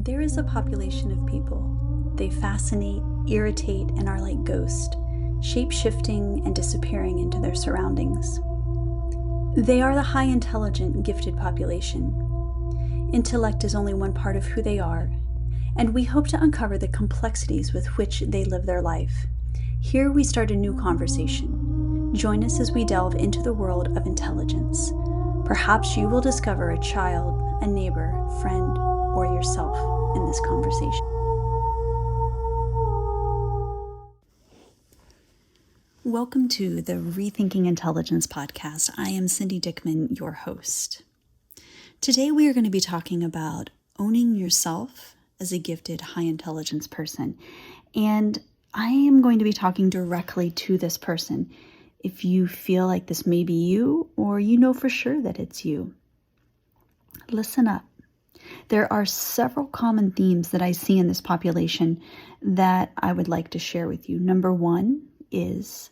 There is a population of people. They fascinate, irritate, and are like ghosts, shape-shifting and disappearing into their surroundings. They are the high-intelligent, gifted population. Intellect is only one part of who they are, and we hope to uncover the complexities with which they live their life. Here we start a new conversation. Join us as we delve into the world of intelligence. Perhaps you will discover a child, a neighbor, friend, or yourself in this conversation. Welcome to the Rethinking Intelligence podcast. I am Cindy Dickman, your host. Today we are going to be talking about owning yourself as a gifted high intelligence person. And I am going to be talking directly to this person. If you feel like this may be you, or you know for sure that it's you, listen up. There are several common themes that I see in this population that I would like to share with you. Number one is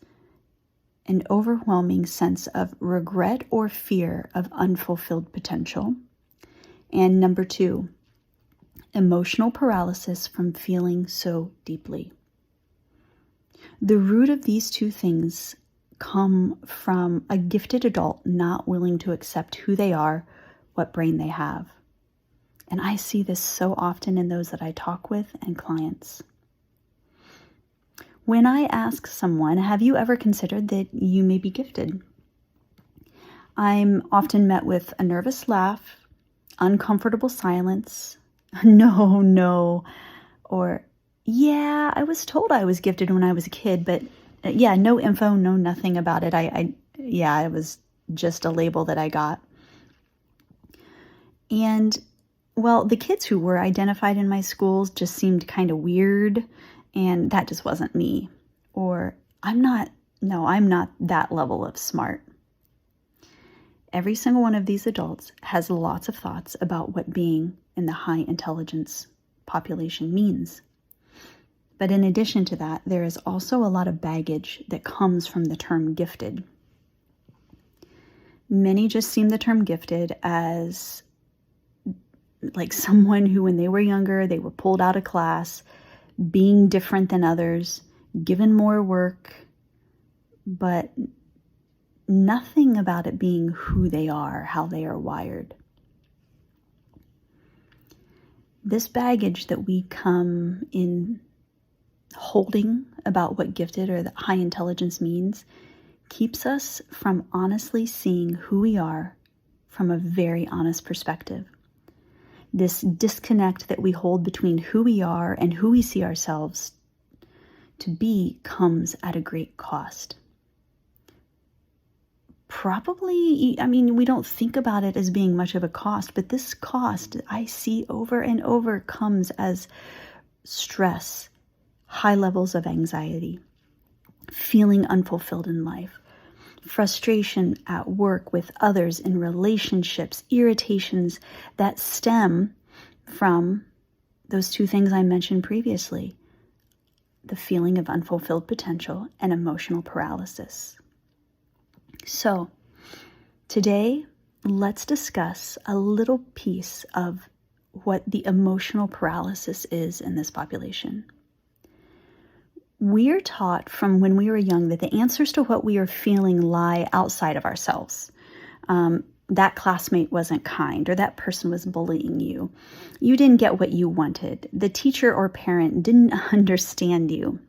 an overwhelming sense of regret or fear of unfulfilled potential. And number two, emotional paralysis from feeling so deeply. The root of these two things come from a gifted adult not willing to accept who they are, what brain they have. And I see this so often in those that I talk with and clients. When I ask someone, have you ever considered that you may be gifted? I'm often met with a nervous laugh, uncomfortable silence, no, or yeah, I was told I was gifted when I was a kid, but yeah, no info, no nothing about it. It was just a label that I got. And well, the kids who were identified in my schools just seemed kind of weird, and that just wasn't me. Or I'm not that level of smart. Every single one of these adults has lots of thoughts about what being in the high intelligence population means. But in addition to that, there is also a lot of baggage that comes from the term gifted. Many just see the term gifted as like someone who, when they were younger, they were pulled out of class, being different than others, given more work, but nothing about it being who they are, how they are wired. This baggage that we come in holding about what gifted or the high intelligence means keeps us from honestly seeing who we are from a very honest perspective. This disconnect that we hold between who we are and who we see ourselves to be comes at a great cost. Probably, we don't think about it as being much of a cost, but this cost I see over and over comes as stress, high levels of anxiety, feeling unfulfilled in life, frustration at work with others in relationships, irritations that stem from those two things I mentioned previously, the feeling of unfulfilled potential and emotional paralysis. So today, let's discuss a little piece of what the emotional paralysis is in this population. We are taught from when we were young that the answers to what we are feeling lie outside of ourselves. That classmate wasn't kind, or that person was bullying you. You didn't get what you wanted. The teacher or parent didn't understand you.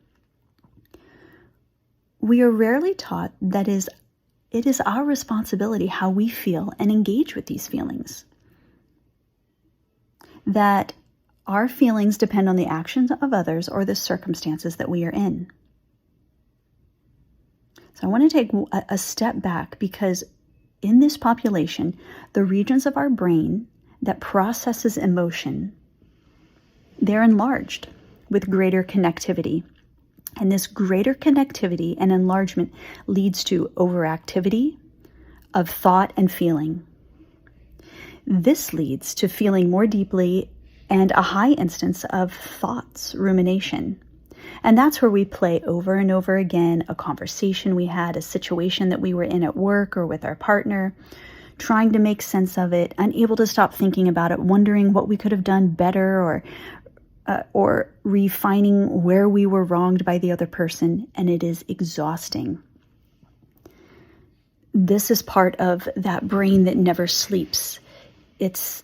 We are rarely taught that it is our responsibility how we feel and engage with these feelings. That our feelings depend on the actions of others or the circumstances that we are in. So I want to take a step back, because in this population, the regions of our brain that processes emotion, they're enlarged with greater connectivity. And this greater connectivity and enlargement leads to overactivity of thought and feeling. This leads to feeling more deeply and a high instance of thoughts, rumination. And that's where we play over and over again a conversation we had, a situation that we were in at work or with our partner, trying to make sense of it, unable to stop thinking about it, wondering what we could have done better, or refining where we were wronged by the other person, and it is exhausting. This is part of that brain that never sleeps. It's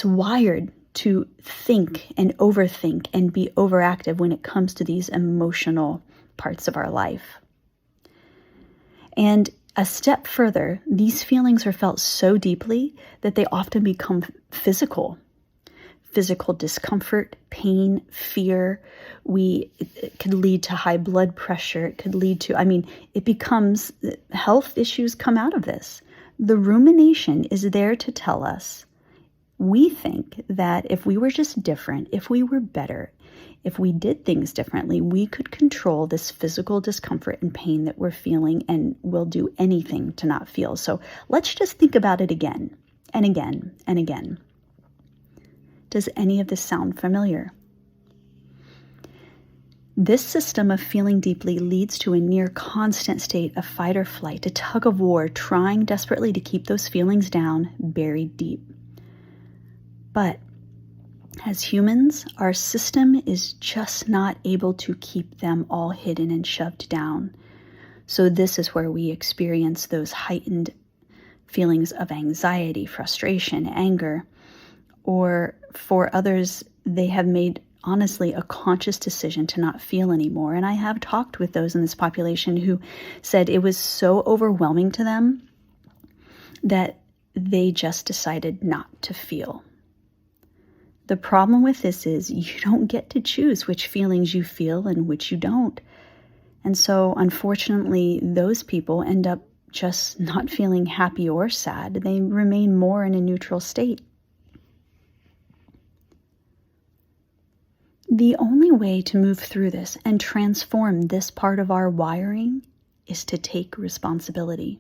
wired to think and overthink and be overactive when it comes to these emotional parts of our life. And a step further, these feelings are felt so deeply that they often become physical discomfort, pain, fear. It could lead to high blood pressure. It could lead to, it becomes, health issues come out of this. The rumination is there to tell us, we think that if we were just different, if we were better, if we did things differently, we could control this physical discomfort and pain that we're feeling, and we'll do anything to not feel. So let's just think about it again and again and again. Does any of this sound familiar? This system of feeling deeply leads to a near constant state of fight or flight, a tug of war, trying desperately to keep those feelings down, buried deep. But as humans, our system is just not able to keep them all hidden and shoved down. So this is where we experience those heightened feelings of anxiety, frustration, anger, or for others, they have made, honestly, a conscious decision to not feel anymore. And I have talked with those in this population who said it was so overwhelming to them that they just decided not to feel. The problem with this is you don't get to choose which feelings you feel and which you don't. And so, unfortunately, those people end up just not feeling happy or sad. They remain more in a neutral state. The only way to move through this and transform this part of our wiring is to take responsibility.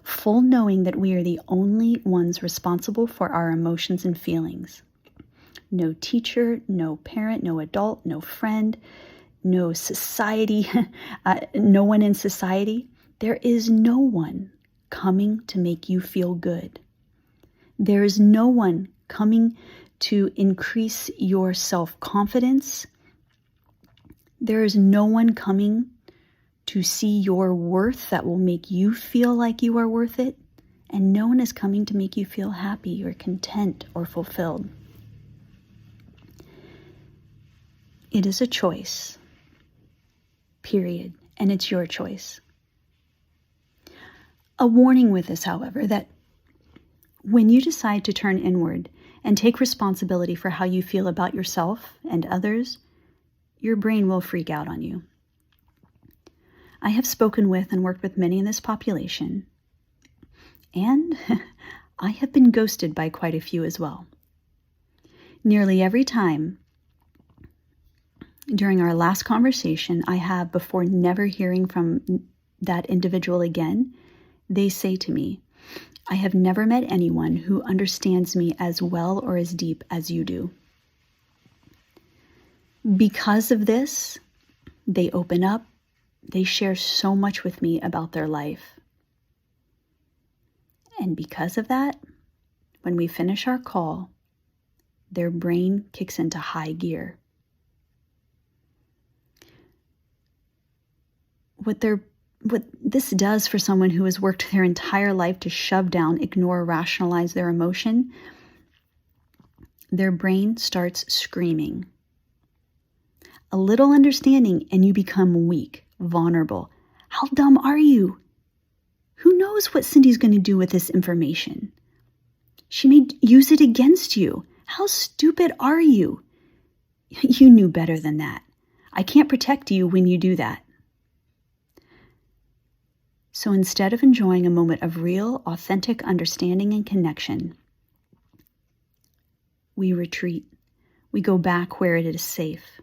Full knowing that we are the only ones responsible for our emotions and feelings. No teacher, no parent, no adult, no friend, no society, no one in society. There is no one coming to make you feel good. There is no one coming to increase your self-confidence. There is no one coming to see your worth that will make you feel like you are worth it. And no one is coming to make you feel happy or content or fulfilled. It is a choice, period, and it's your choice. A warning with this, however, that when you decide to turn inward and take responsibility for how you feel about yourself and others, your brain will freak out on you. I have spoken with and worked with many in this population, and I have been ghosted by quite a few as well. Nearly every time during our last conversation I have, before never hearing from that individual again, they say to me, I have never met anyone who understands me as well or as deep as you do. Because of this, they open up, they share so much with me about their life. And because of that, when we finish our call, their brain kicks into high gear. What this does for someone who has worked their entire life to shove down, ignore, rationalize their emotion, their brain starts screaming. A little understanding and you become weak, vulnerable. How dumb are you? Who knows what Cindy's going to do with this information? She may use it against you. How stupid are you? You knew better than that. I can't protect you when you do that. So instead of enjoying a moment of real, authentic understanding and connection, we retreat. We go back where it is safe.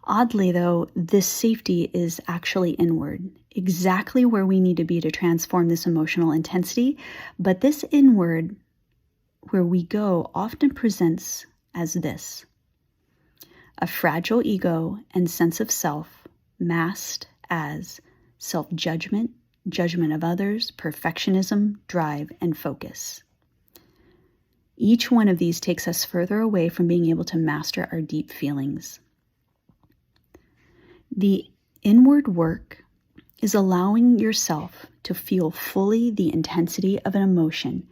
Oddly, though, this safety is actually inward, exactly where we need to be to transform this emotional intensity. But this inward, where we go, often presents as this: a fragile ego and sense of self masked as self-judgment, judgment of others, perfectionism, drive, and focus. Each one of these takes us further away from being able to master our deep feelings. The inward work is allowing yourself to feel fully the intensity of an emotion,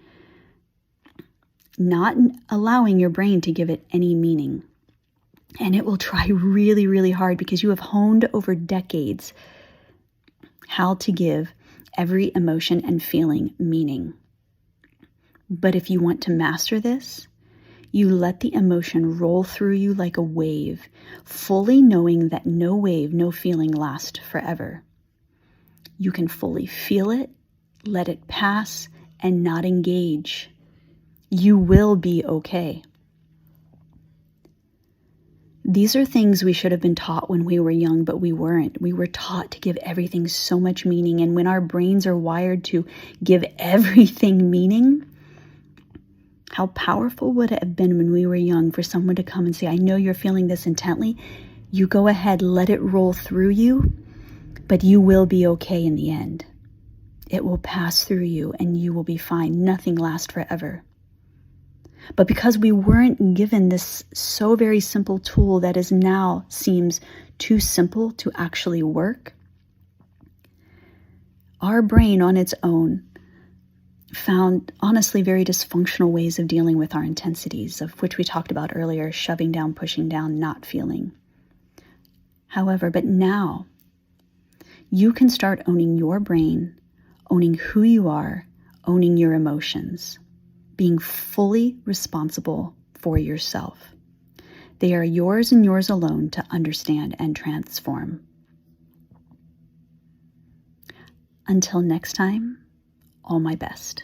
not allowing your brain to give it any meaning. And it will try really, really hard because you have honed over decades how to give every emotion and feeling meaning. But if you want to master this, you let the emotion roll through you like a wave, fully knowing that no wave, no feeling lasts forever. You can fully feel it, let it pass, and not engage. You will be okay. These are things we should have been taught when we were young, but we weren't. We were taught to give everything so much meaning. And when our brains are wired to give everything meaning, how powerful would it have been when we were young for someone to come and say, I know you're feeling this intently. You go ahead, let it roll through you, but you will be okay in the end. It will pass through you and you will be fine. Nothing lasts forever. But because we weren't given this so very simple tool that is now seems too simple to actually work, our brain on its own found honestly very dysfunctional ways of dealing with our intensities, of which we talked about earlier, shoving down, pushing down, not feeling. However, but now you can start owning your brain, owning who you are, owning your emotions, being fully responsible for yourself. They are yours and yours alone to understand and transform. Until next time, all my best.